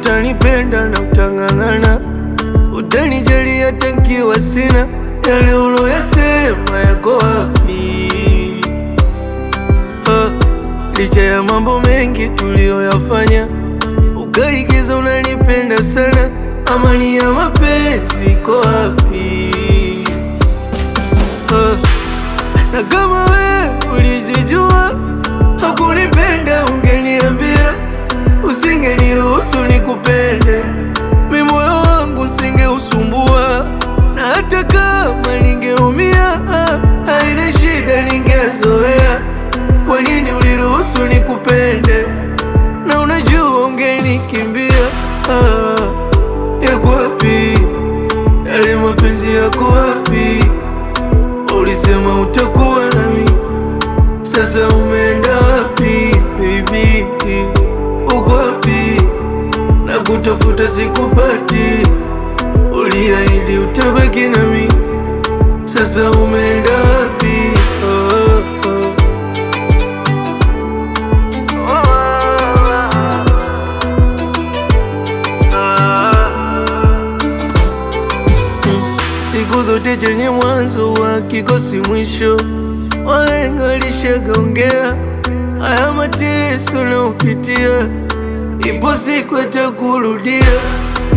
utanipenda na utang'ang'ana, utanijali hata nikiwa sina. Yale uloyasema yako wapi? Licha ya mambo mengi tuliyoyafanya, ukaigiza unanipenda sana. Amani ya mapenzi iko wapi? Na kama we ulijijua hakunipenda, ungeniambia, usingeniruhusu nikupende. Mimi moyo wangu usingeusumbua, na hata kama ningeumia, haina shida, ningezoea. Kwa nini uliruhusu nikupende? Na unajua ungenikimbia. Yako wapi? Yale mapenzi yako wapi? Ulisema utakuwa nami, sasa umeenda wapi baby? Uko wapi? Na kutafuta sikupati, uliahidi utabaki nami, sasa umeenda wapi? Siku zote chenye mwanzo hakikosi mwisho. Wahenga walishagaongea, haya mateso nayopitia, ipo siku atakurudia.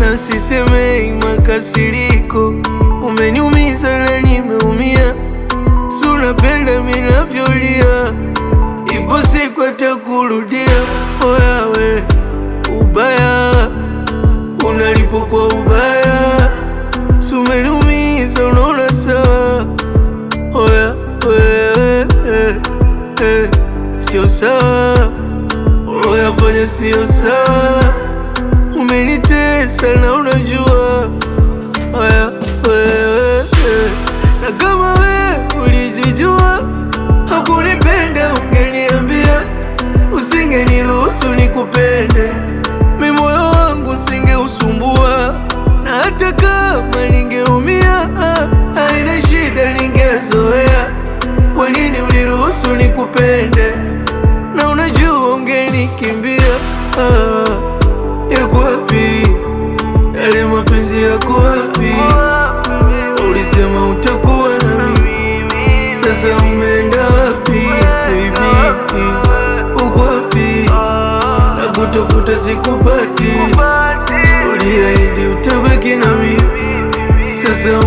Na sisemei makasiriko, umeniumiza na nimeumia. Si unapenda mimi navyolia, ipo siku atakurudia. Oya we, ubaya unalipo kwa ubaya, si umeniumiza, unaona sawa? Oya we, sio sawa, uloyafanya sio sawa. Umenitesa na unajua. Oya we, na kama we ulijijua hakunipenda, ungeniambia, usingeniruhusu nikupende. Mimi moyo wangu usingeusumbua, na hata kama ningeumia, haina shida, ningezoea. Kwa nini uliruhusu nikupende? Na unajua ungenikimbia. Yako wapi? Yale mapenzi yako wapi? Ulisema utakuwa nami, sasa umeenda wapi baby? Uko wapi? Na kutafuta sikupati, uliahidi utabaki nami, sasa